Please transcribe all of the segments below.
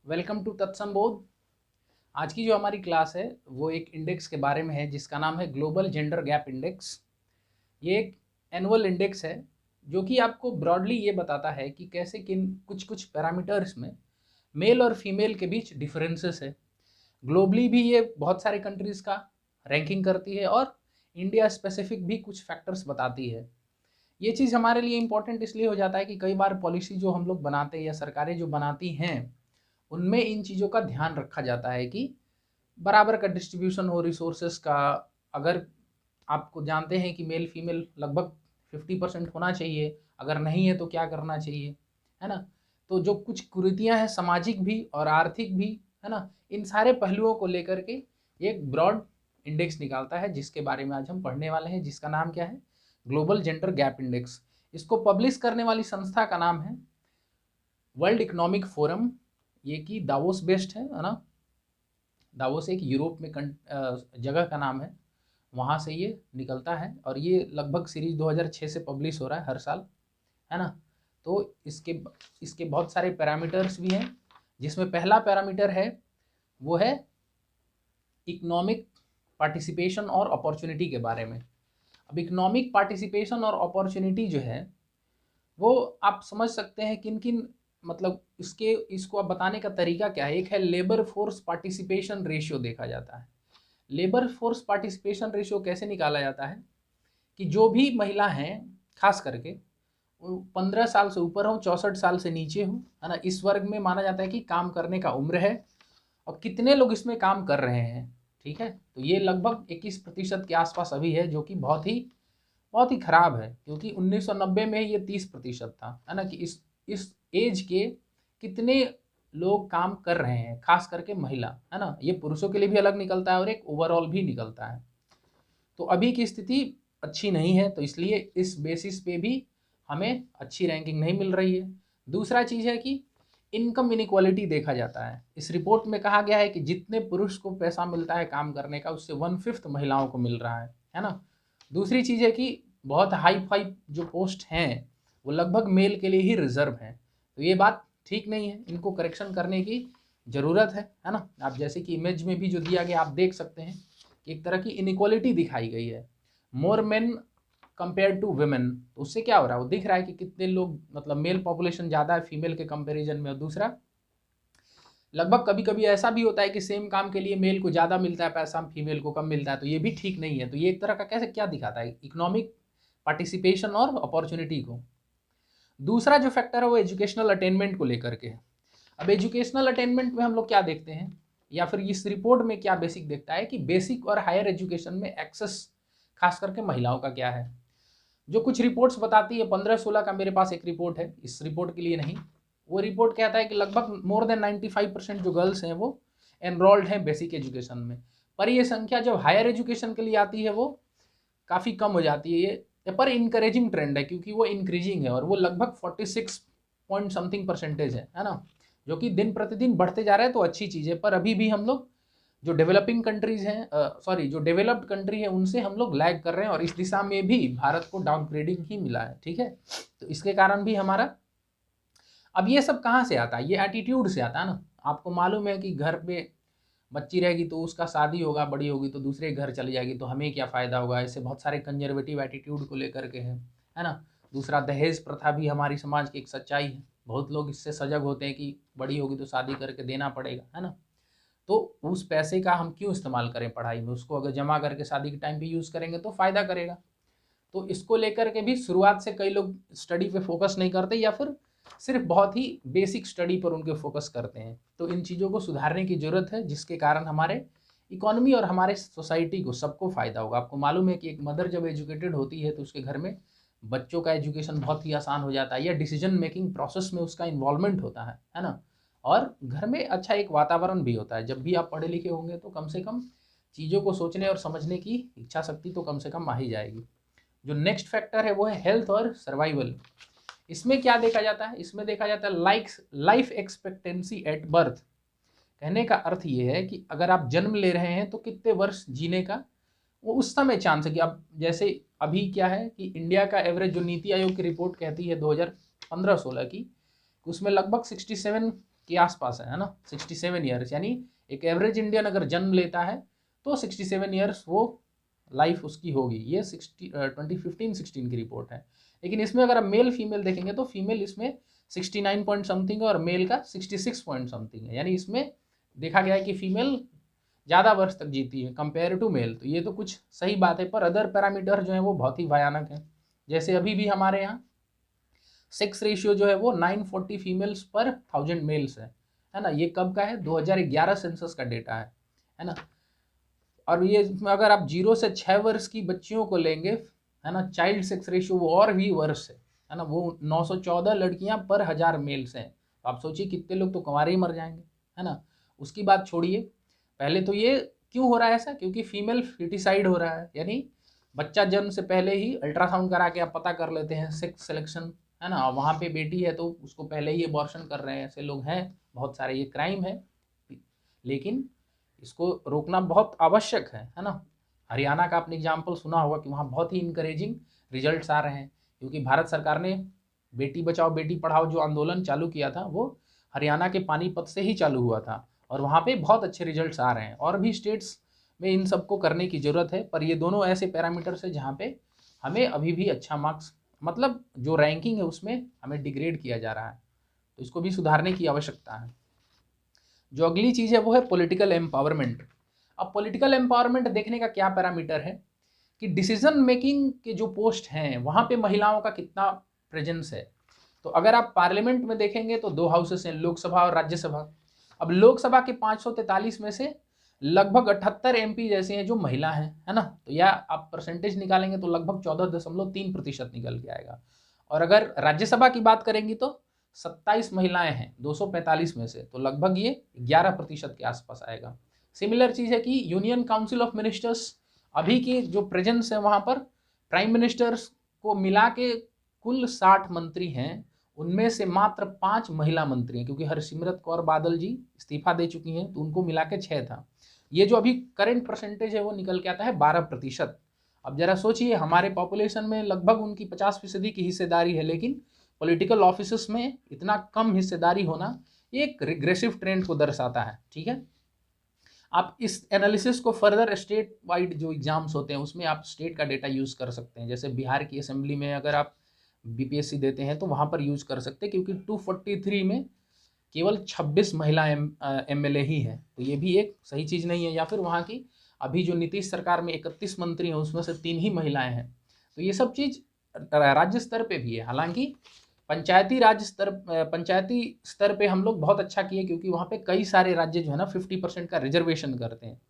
Welcome to तत्संबोध। आज की जो हमारी क्लास है वो एक इंडेक्स के बारे में है जिसका नाम है ग्लोबल जेंडर गैप इंडेक्स। ये एक एनुअल इंडेक्स है जो कि आपको ब्रॉडली ये बताता है कि कैसे किन कुछ कुछ पैरामीटर्स में मेल और फीमेल के बीच डिफरेंसेस है। ग्लोबली भी ये बहुत सारे कंट्रीज़ का रैंकिंग करती है और इंडिया स्पेसिफिक भी कुछ फैक्टर्स बताती है। ये चीज़ हमारे लिए इम्पोर्टेंट इसलिए हो जाता है कि कई बार पॉलिसी जो हम लोग बनाते हैं या सरकारें जो बनाती हैं उनमें इन चीज़ों का ध्यान रखा जाता है कि बराबर का डिस्ट्रीब्यूशन हो रिसोर्सेस का। अगर आपको जानते हैं कि मेल फीमेल लगभग 50% होना चाहिए, अगर नहीं है तो क्या करना चाहिए, है ना। तो जो कुछ कुरीतियाँ हैं सामाजिक भी और आर्थिक भी, है ना, इन सारे पहलुओं को लेकर के एक ब्रॉड इंडेक्स निकालता है जिसके बारे में आज हम पढ़ने वाले हैं, जिसका नाम क्या है, ग्लोबल जेंडर गैप इंडेक्स। इसको पब्लिश करने वाली संस्था का नाम है वर्ल्ड इकोनॉमिक फोरम। ये कि दावोस बेस्ड है ना। दावोस एक यूरोप में जगह का नाम है, वहाँ से ये निकलता है और ये लगभग सीरीज 2006 से पब्लिश हो रहा है हर साल, है ना। तो इसके इसके बहुत सारे पैरामीटर्स भी हैं जिसमें पहला पैरामीटर है वो है इकोनॉमिक पार्टिसिपेशन और अपॉर्चुनिटी के बारे में। अब इकोनॉमिक पार्टिसिपेशन और अपॉर्चुनिटी जो है वो आप समझ सकते हैं किन किन, मतलब इसको आप बताने का तरीका क्या है। एक है लेबर फोर्स पार्टिसिपेशन रेशियो देखा जाता है। लेबर फोर्स पार्टिसिपेशन रेशियो कैसे निकाला जाता है कि जो भी महिला हैं, खास करके 15 साल से ऊपर हो, 64 साल से नीचे हो, है ना, इस वर्ग में माना जाता है कि काम करने का उम्र है और कितने लोग इसमें काम कर रहे हैं। ठीक है, तो ये लगभग 21% के आसपास अभी है, जो कि बहुत ही खराब है क्योंकि 1990 में ये 30% था, है ना, कि इस एज के कितने लोग काम कर रहे हैं, खास करके महिला, है ना। ये पुरुषों के लिए भी अलग निकलता है और एक ओवरऑल भी निकलता है। तो अभी की स्थिति अच्छी नहीं है, तो इसलिए इस बेसिस पे भी हमें अच्छी रैंकिंग नहीं मिल रही है। दूसरा चीज़ है कि इनकम इनक्वालिटी देखा जाता है। इस रिपोर्ट में कहा गया है कि जितने पुरुष को पैसा मिलता है काम करने का, उससे 1/5 महिलाओं को मिल रहा है ना। दूसरी चीज़ है कि बहुत हाई फाई जो पोस्ट हैं वो लगभग मेल के लिए ही रिजर्व हैं। तो ये बात ठीक नहीं है, इनको करेक्शन करने की ज़रूरत है ना। आप जैसे कि इमेज में भी जो दिया गया आप देख सकते हैं कि एक तरह की इनइक्वालिटी दिखाई गई है, मोर मेन कंपेयर टू वुमेन। तो उससे क्या हो रहा है, वो दिख रहा है कि कितने लोग, मतलब मेल पॉपुलेशन ज़्यादा है फीमेल के कंपैरिजन में। और दूसरा, लगभग कभी कभी ऐसा भी होता है कि सेम काम के लिए मेल को ज़्यादा मिलता है पैसा, फीमेल को कम मिलता है, तो ये भी ठीक नहीं है। तो ये एक तरह का कैसे क्या दिखाता है, इकोनॉमिक पार्टिसिपेशन और अपॉर्चुनिटी को। दूसरा जो फैक्टर है वो एजुकेशनल अटेनमेंट को लेकर के है। अब एजुकेशनल अटेनमेंट में हम लोग क्या देखते हैं, या फिर इस रिपोर्ट में क्या बेसिक देखता है कि बेसिक और हायर एजुकेशन में एक्सेस खास करके महिलाओं का क्या है। जो कुछ रिपोर्ट्स बताती है, 15-16 का मेरे पास एक रिपोर्ट है, इस रिपोर्ट के लिए नहीं। वो रिपोर्ट कहता है कि लगभग मोर देन 95% जो गर्ल्स हैं वो एनरोल्ड हैं बेसिक एजुकेशन में। पर ये संख्या जब हायर एजुकेशन के लिए आती है वो काफ़ी कम हो जाती है। ये पर इनकरेजिंग ट्रेंड है क्योंकि वो इंक्रीजिंग है और वो लगभग 46 पॉइंट समथिंग परसेंटेज है ना, जो कि दिन प्रतिदिन बढ़ते जा रहा है। तो अच्छी चीज़ है, पर अभी भी हम लोग जो डेवलपिंग कंट्रीज़ हैं, सॉरी जो डेवलप्ड कंट्री है उनसे हम लोग लैग कर रहे हैं और इस दिशा में भी भारत को डाउनग्रेडिंग ही मिला है। ठीक है, तो इसके कारण भी हमारा, अब ये सब कहाँ से आता है, ये एटीट्यूड से आता है ना। आपको मालूम है कि घर पे बच्ची रहेगी तो उसका शादी होगा, बड़ी होगी तो दूसरे घर चली जाएगी, तो हमें क्या फ़ायदा होगा। ऐसे बहुत सारे कंजर्वेटिव एटीट्यूड को लेकर के है ना। दूसरा, दहेज प्रथा भी हमारी समाज की एक सच्चाई है। बहुत लोग इससे सजग होते हैं कि बड़ी होगी तो शादी करके देना पड़ेगा, है ना। तो उस पैसे का हम क्यों इस्तेमाल करें पढ़ाई में, उसको अगर जमा करके शादी के टाइम पे यूज़ करेंगे तो फ़ायदा करेगा। तो इसको लेकर के भी शुरुआत से कई लोग स्टडी पे फोकस नहीं करते या फिर सिर्फ बहुत ही बेसिक स्टडी पर उनके फोकस करते हैं। तो इन चीज़ों को सुधारने की ज़रूरत है जिसके कारण हमारे इकोनॉमी और हमारे सोसाइटी को सबको फ़ायदा होगा। आपको मालूम है कि एक मदर जब एजुकेटेड होती है तो उसके घर में बच्चों का एजुकेशन बहुत ही आसान हो जाता है, या डिसीजन मेकिंग प्रोसेस में उसका इन्वॉल्वमेंट होता है ना। और घर में अच्छा एक वातावरण भी होता है। जब भी आप पढ़े लिखे होंगे तो कम से कम चीज़ों को सोचने और समझने की इच्छा शक्ति तो कम से कम आ ही जाएगी। जो नेक्स्ट फैक्टर है वो है हेल्थ और सर्वाइवल। इसमें क्या देखा जाता है, इसमें देखा जाता है लाइफ एक्सपेक्टेंसी एट बर्थ। कहने का अर्थ ये है कि अगर आप जन्म ले रहे हैं तो कितने वर्ष जीने का वो उस समय चांस है। कि अब जैसे अभी क्या है कि इंडिया का एवरेज, जो नीति आयोग की रिपोर्ट कहती है 2015-16 की, उसमें लगभग 67 के आसपास है ना, 67 ईयर्स, यानी एक एवरेज इंडियन अगर जन्म लेता है तो 67 ईयर्स वो लाइफ उसकी होगी। ये 2015-16 की रिपोर्ट है। लेकिन इसमें अगर आप मेल फीमेल देखेंगे तो फीमेल इसमें 69 पॉइंट समथिंग है और मेल का 66 पॉइंट समथिंग है, यानी इसमें देखा गया है कि फीमेल ज़्यादा वर्ष तक जीती है कंपेयर टू मेल। तो ये तो कुछ सही बात है, पर अदर पैरामीटर जो है वो बहुत ही भयानक है। जैसे अभी भी हमारे यहाँ सेक्स रेशियो जो है वो 940 फीमेल्स पर 1000 मेल्स है ना। ये कब का है? 2011 सेंसस का डेटा है ना। और ये अगर आप 0 से 6 वर्ष की बच्चियों को लेंगे है ना, चाइल्ड सेक्स रेशियो वो और भी वर्ष है ना, वो 914 लड़कियां पर 1000 मेल्स हैं। तो आप सोचिए कितने लोग तो कुंवारे ही मर जाएंगे, है ना। उसकी बात छोड़िए, पहले तो ये क्यों हो रहा है ऐसा? क्योंकि फीमेल फिटिसाइड हो रहा है, यानी बच्चा जन्म से पहले ही अल्ट्रासाउंड करा के आप पता कर लेते हैं सेक्स सिलेक्शन, है ना। वहाँ पे बेटी है तो उसको पहले ही अबॉर्शन कर रहे हैं, ऐसे लोग हैं बहुत सारे, ये क्राइम है। लेकिन इसको रोकना बहुत आवश्यक है ना। हरियाणा का आपने एग्जाम्पल सुना होगा कि वहाँ बहुत ही इनकरेजिंग रिजल्ट्स आ रहे हैं, क्योंकि भारत सरकार ने बेटी बचाओ बेटी पढ़ाओ जो आंदोलन चालू किया था वो हरियाणा के पानीपत से ही चालू हुआ था, और वहाँ पे बहुत अच्छे रिजल्ट्स आ रहे हैं। और भी स्टेट्स में इन सबको करने की ज़रूरत है, पर ये दोनों ऐसे पैरामीटर्स है जहाँ पे हमें अभी भी अच्छा मार्क्स, मतलब जो रैंकिंग है उसमें हमें डिग्रेड किया जा रहा है, तो इसको भी सुधारने की आवश्यकता है। जो अगली चीज़ है वो है पॉलिटिकल एम्पावरमेंट। अब पॉलिटिकल एम्पावरमेंट देखने का क्या पैरामीटर है कि डिसीजन मेकिंग के जो पोस्ट हैं वहाँ पे महिलाओं का कितना प्रेजेंस है। तो अगर आप पार्लियामेंट में देखेंगे तो 2 हाउसेस हैं, लोकसभा और राज्यसभा। अब लोकसभा के 543 में से लगभग 78 MP जैसे हैं जो महिला हैं, है ना। तो या आप परसेंटेज निकालेंगे तो लगभग 14.3% निकल के आएगा। और अगर राज्यसभा की बात करेंगी तो 27 महिलाएं हैं 245 में से, तो लगभग ये 11% के आसपास आएगा। सिमिलर चीज़ है कि यूनियन काउंसिल ऑफ मिनिस्टर्स अभी की जो प्रेजेंस है वहाँ पर प्राइम मिनिस्टर्स को मिला के कुल 60 मंत्री हैं, उनमें से मात्र 5 महिला मंत्री हैं, क्योंकि हरसिमरत कौर बादल जी इस्तीफा दे चुकी हैं, तो उनको मिला के 6 था। ये जो अभी करंट परसेंटेज है वो निकल के आता है 12%। अब जरा सोचिए, हमारे पॉपुलेशन में लगभग उनकी 50% की हिस्सेदारी है, लेकिन पॉलिटिकल ऑफिसेस में इतना कम हिस्सेदारी होना एक रिग्रेसिव ट्रेंड को दर्शाता है। ठीक है, आप इस एनालिसिस को फर्दर स्टेट वाइड जो एग्जाम्स होते हैं उसमें आप स्टेट का डेटा यूज़ कर सकते हैं। जैसे बिहार की असेंबली में अगर आप BPSC देते हैं तो वहाँ पर यूज़ कर सकते हैं, क्योंकि 243 में केवल 26 महिला MLA ही हैं, तो ये भी एक सही चीज़ नहीं है। या फिर वहाँ की अभी जो नीतीश सरकार में 31 मंत्री हैं उसमें से 3 ही महिलाएं हैं, तो ये सब चीज़ राज्य स्तर पे भी है। हालांकि पंचायती स्तर पे हम लोग बहुत अच्छा किए, क्योंकि वहाँ पे कई सारे राज्य जो है ना 50% का रिजर्वेशन करते हैं,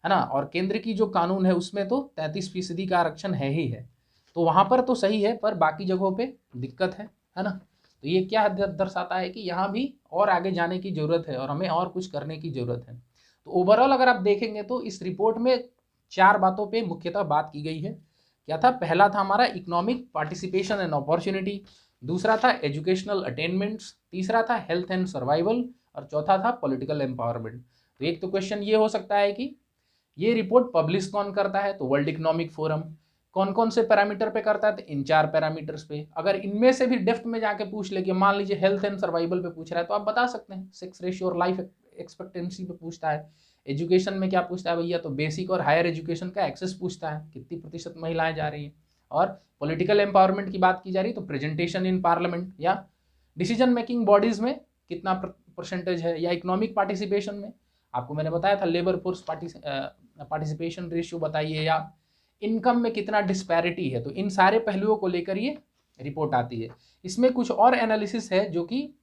है ना। और केंद्र की जो कानून है उसमें तो 33% का आरक्षण है ही है, तो वहाँ पर तो सही है, पर बाकी जगहों पे दिक्कत है ना। तो ये क्या दर्शाता है कि यहाँ भी और आगे जाने की ज़रूरत है और हमें और कुछ करने की ज़रूरत है। तो ओवरऑल अगर आप देखेंगे तो इस रिपोर्ट में 4 बातों पे मुख्यतः बात की गई है। क्या था? पहला था हमारा इकोनॉमिक पार्टिसिपेशन एंड अपॉर्चुनिटी, दूसरा था एजुकेशनल अटेनमेंट्स, तीसरा था हेल्थ एंड सर्वाइवल, और चौथा था पॉलिटिकल एम्पावरमेंट। तो एक तो क्वेश्चन ये हो सकता है कि ये रिपोर्ट पब्लिश कौन करता है? तो वर्ल्ड इकोनॉमिक फोरम। कौन कौन से पैरामीटर पे करता है? तो इन 4 पैरामीटर्स पे। अगर इनमें से भी डेप्थ में जाके पूछ ले कि मान लीजिए हेल्थ एंड सर्वाइवल पे पूछ रहा है तो आप बता सकते हैं, सेक्स रेशियो और लाइफ एक्सपेक्टेंसी पे पूछता है। एजुकेशन में क्या पूछता है भैया? तो बेसिक और हायर एजुकेशन का एक्सेस पूछता है, कितनी प्रतिशत महिलाएं जा रही हैं। और पॉलिटिकल एम्पावरमेंट की बात की जा रही तो प्रेजेंटेशन इन पार्लियामेंट या डिसीजन मेकिंग बॉडीज में कितना परसेंटेज है, या इकोनॉमिक पार्टिसिपेशन में आपको मैंने बताया था लेबर फोर्स पार्टिसिपेशन रेशियो बताइए, या इनकम में कितना डिस्पैरिटी है। तो इन सारे पहलुओं को लेकर ये रिपोर्ट आती है। इसमें कुछ और एनालिसिस है जो कि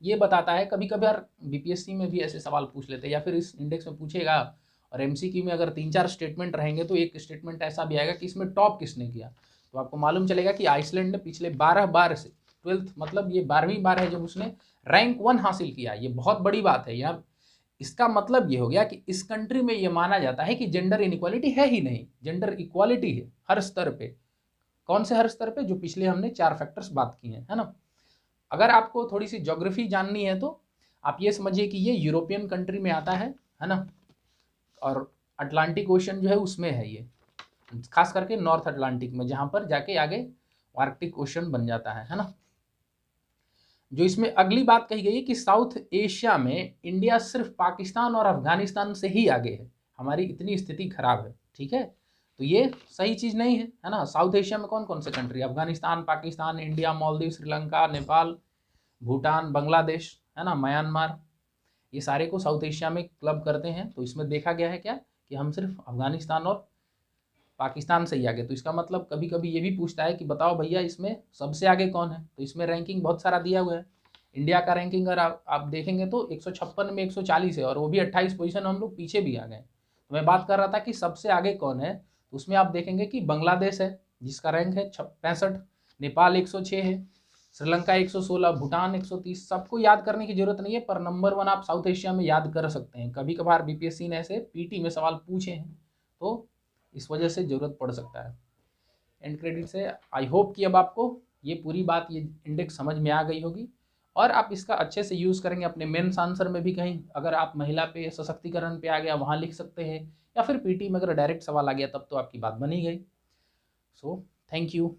ये बताता है, कभी कभार BPSC में भी ऐसे सवाल पूछ लेते हैं या फिर इस इंडेक्स में पूछेगा, और MCQ में अगर 3-4 स्टेटमेंट रहेंगे तो एक स्टेटमेंट ऐसा भी आएगा कि इसमें टॉप किसने किया। तो आपको मालूम चलेगा कि आइसलैंड ने पिछले 12 बार से 12th, मतलब ये 12वीं बार है जब उसने रैंक 1 हासिल किया। ये बहुत बड़ी बात है यार। इसका मतलब ये हो गया कि इस कंट्री में ये माना जाता है कि जेंडर इनइक्वालिटी है ही नहीं, जेंडर इक्वालिटी है हर स्तर पे। कौन से हर स्तर पे? जो पिछले हमने 4 फैक्टर्स बात किए हैं, है ना। अगर आपको थोड़ी सी ज्योग्राफी जाननी है तो आप ये समझिए कि ये यूरोपियन कंट्री में आता है ना, और अटलांटिक ओशन जो है उसमें है ये, खास करके नॉर्थ अटलांटिक में, जहाँ पर जाके आगे आर्कटिक ओशन बन जाता है ना। जो इसमें अगली बात कही गई है कि साउथ एशिया में इंडिया सिर्फ पाकिस्तान और अफगानिस्तान से ही आगे है, हमारी इतनी स्थिति खराब है। ठीक है, तो ये सही चीज़ नहीं है ना। साउथ एशिया में कौन कौन से कंट्री, अफगानिस्तान, पाकिस्तान, इंडिया, मालदीव, श्रीलंका, नेपाल, भूटान, बांग्लादेश, है ना, म्यांमार, ये सारे को साउथ एशिया में क्लब करते हैं। तो इसमें देखा गया है क्या कि हम सिर्फ अफगानिस्तान और पाकिस्तान से ही आगे। तो इसका मतलब कभी कभी ये भी पूछता है कि बताओ भैया इसमें सबसे आगे कौन है। तो इसमें रैंकिंग बहुत सारा दिया हुआ है। इंडिया का रैंकिंग अगर आप देखेंगे तो 156 में 140 है, और वो भी 28 पोजीशन हम लोग पीछे भी आ गए। तो मैं बात कर रहा था कि सबसे आगे कौन है, तो उसमें आप देखेंगे कि बांग्लादेश है जिसका रैंक है 65, नेपाल 106 है, श्रीलंका 116, भूटान 130। सबको याद करने की जरूरत नहीं है, पर नंबर 1 आप साउथ एशिया में याद कर सकते हैं। कभी कभार बीपीएससी ने ऐसे पीटी में सवाल पूछे हैं, तो इस वजह से ज़रूरत पड़ सकता है। एंड क्रेडिट से आई होप कि अब आपको ये पूरी बात, ये इंडेक्स समझ में आ गई होगी, और आप इसका अच्छे से यूज़ करेंगे अपने मेंस आंसर में भी। कहीं अगर आप महिला पे, सशक्तिकरण पे आ गया, वहाँ लिख सकते हैं, या फिर पीटी में अगर डायरेक्ट सवाल आ गया तब तो आपकी बात बनी गई। So thank you.